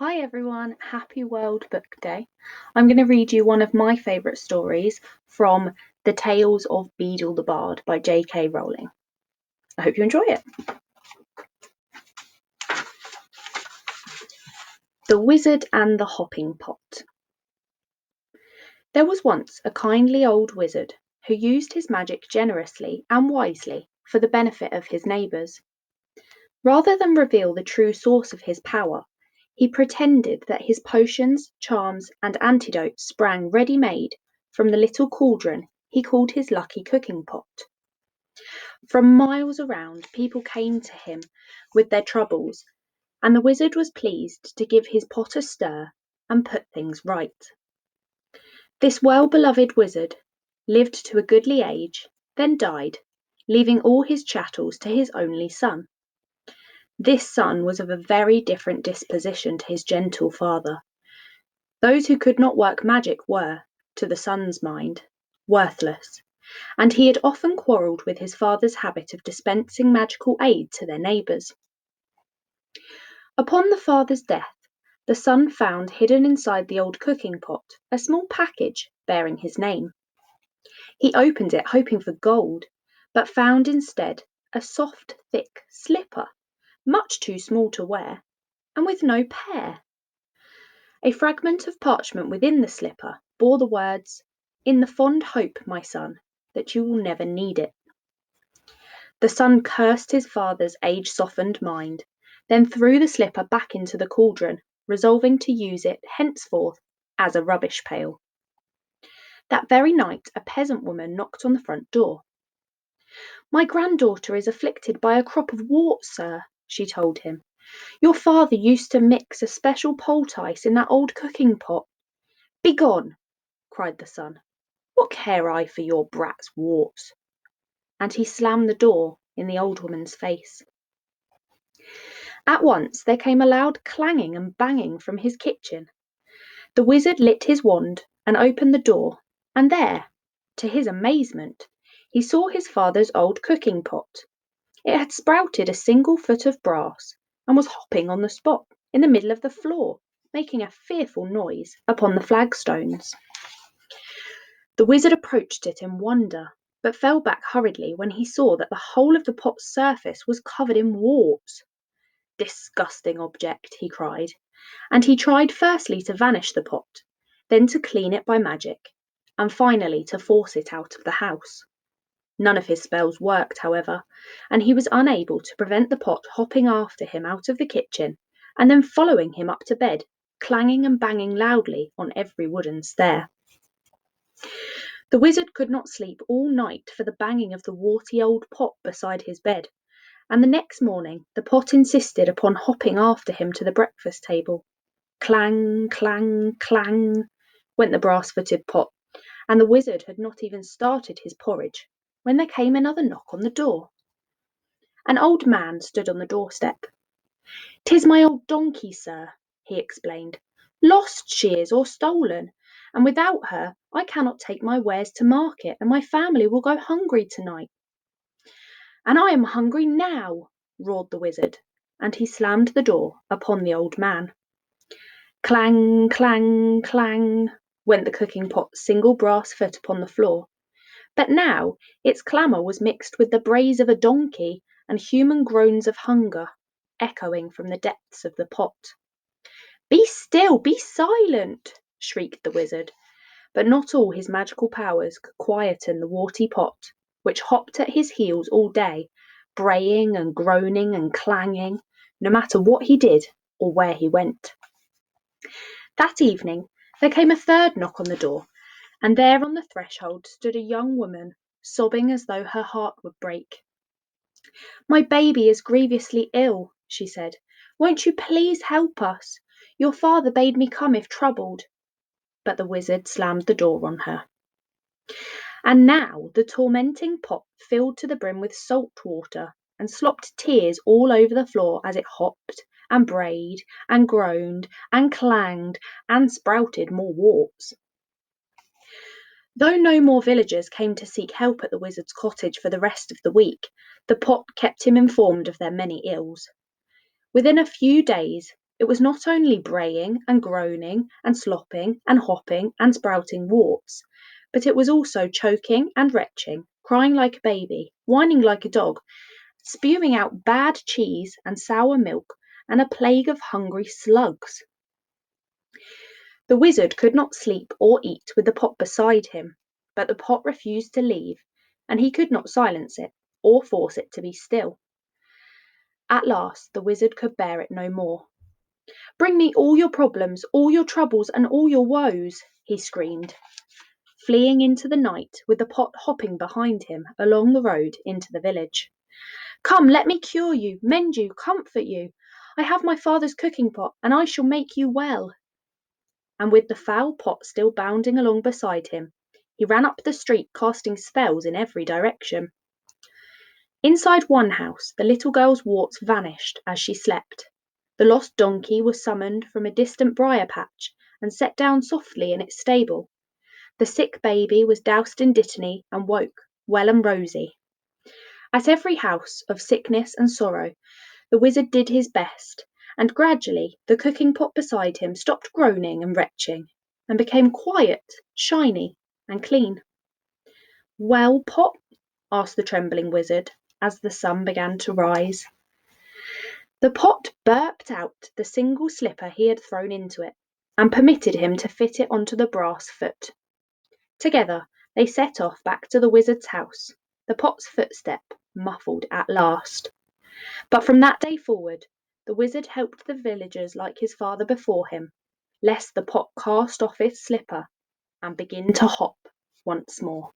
Hi everyone, happy World Book Day. I'm going to read you one of my favourite stories from The Tales of Beedle the Bard by J.K. Rowling. I hope you enjoy it. The Wizard and the Hopping Pot. There was once a kindly old wizard who used his magic generously and wisely for the benefit of his neighbours. Rather than reveal the true source of his power, he pretended that his potions, charms, and antidotes sprang ready-made from the little cauldron he called his lucky cooking pot. From miles around, people came to him with their troubles, and the wizard was pleased to give his pot a stir and put things right. This well-beloved wizard lived to a goodly age, then died, leaving all his chattels to his only son. This son was of a very different disposition to his gentle father. Those who could not work magic were, to the son's mind, worthless, and he had often quarrelled with his father's habit of dispensing magical aid to their neighbours. Upon the father's death, the son found hidden inside the old cooking pot a small package bearing his name. He opened it hoping for gold, but found instead a soft, thick slipper, much too small to wear, and with no pair. A fragment of parchment within the slipper bore the words, "In the fond hope, my son, that you will never need it." The son cursed his father's age-softened mind, then threw the slipper back into the cauldron, resolving to use it henceforth as a rubbish pail. That very night a peasant woman knocked on the front door. "My granddaughter is afflicted by a crop of warts, sir," she told him. "Your father used to mix a special poultice in that old cooking pot." "Begone!" cried the son. "What care I for your brat's warts?" And he slammed the door in the old woman's face. At once there came a loud clanging and banging from his kitchen. The wizard lit his wand and opened the door, and there, to his amazement, he saw his father's old cooking pot. It had sprouted a single foot of brass, and was hopping on the spot in the middle of the floor, making a fearful noise upon the flagstones. The wizard approached it in wonder, but fell back hurriedly when he saw that the whole of the pot's surface was covered in warts. "Disgusting object!" he cried, and he tried firstly to vanish the pot, then to clean it by magic, and finally to force it out of the house. None of his spells worked, however, and he was unable to prevent the pot hopping after him out of the kitchen, and then following him up to bed, clanging and banging loudly on every wooden stair. The wizard could not sleep all night for the banging of the warty old pot beside his bed, and the next morning the pot insisted upon hopping after him to the breakfast table. Clang, clang, clang went the brass-footed pot, and the wizard had not even started his porridge when there came another knock on the door. An old man stood on the doorstep. "'Tis my old donkey, sir," he explained. "Lost she is, or stolen, and without her I cannot take my wares to market, and my family will go hungry tonight." "And I am hungry now," roared the wizard, and he slammed the door upon the old man. Clang, clang, clang went the cooking pot's single brass foot upon the floor, but now its clamour was mixed with the brays of a donkey and human groans of hunger, echoing from the depths of the pot. "Be still, be silent!" shrieked the wizard, but not all his magical powers could quieten the warty pot, which hopped at his heels all day, braying and groaning and clanging, no matter what he did or where he went. That evening there came a third knock on the door, and there on the threshold stood a young woman, sobbing as though her heart would break. "My baby is grievously ill," she said. "Won't you please help us? Your father bade me come if troubled." But the wizard slammed the door on her. And now the tormenting pot filled to the brim with salt water and slopped tears all over the floor as it hopped and brayed and groaned and clanged and sprouted more warts. Though no more villagers came to seek help at the wizard's cottage for the rest of the week, the pot kept him informed of their many ills. Within a few days, It was not only braying and groaning and slopping and hopping and sprouting warts, but it was also choking and retching, crying like a baby, whining like a dog, spewing out bad cheese and sour milk and a plague of hungry slugs. The wizard could not sleep or eat with the pot beside him, but the pot refused to leave, and he could not silence it or force it to be still. At last the wizard could bear it no more. "Bring me all your problems, all your troubles, and all your woes," he screamed, fleeing into the night with the pot hopping behind him along the road into the village. "Come, let me cure you, mend you, comfort you. I have my father's cooking pot, and I shall make you well." And with the foul pot still bounding along beside him, he ran up the street casting spells in every direction. Inside one house, the little girl's warts vanished as she slept. The lost donkey was summoned from a distant briar patch and set down softly in its stable. The sick baby was doused in dittany and woke, well and rosy. At every house of sickness and sorrow, the wizard did his best, and gradually the cooking pot beside him stopped groaning and retching, and became quiet, shiny, and clean. "Well, Pot?" asked the trembling wizard, as the sun began to rise. The pot burped out the single slipper he had thrown into it, and permitted him to fit it onto the brass foot. Together they set off back to the wizard's house, the pot's footstep muffled at last. But from that day forward, the wizard helped the villagers like his father before him, lest the pot cast off its slipper and begin to hop once more.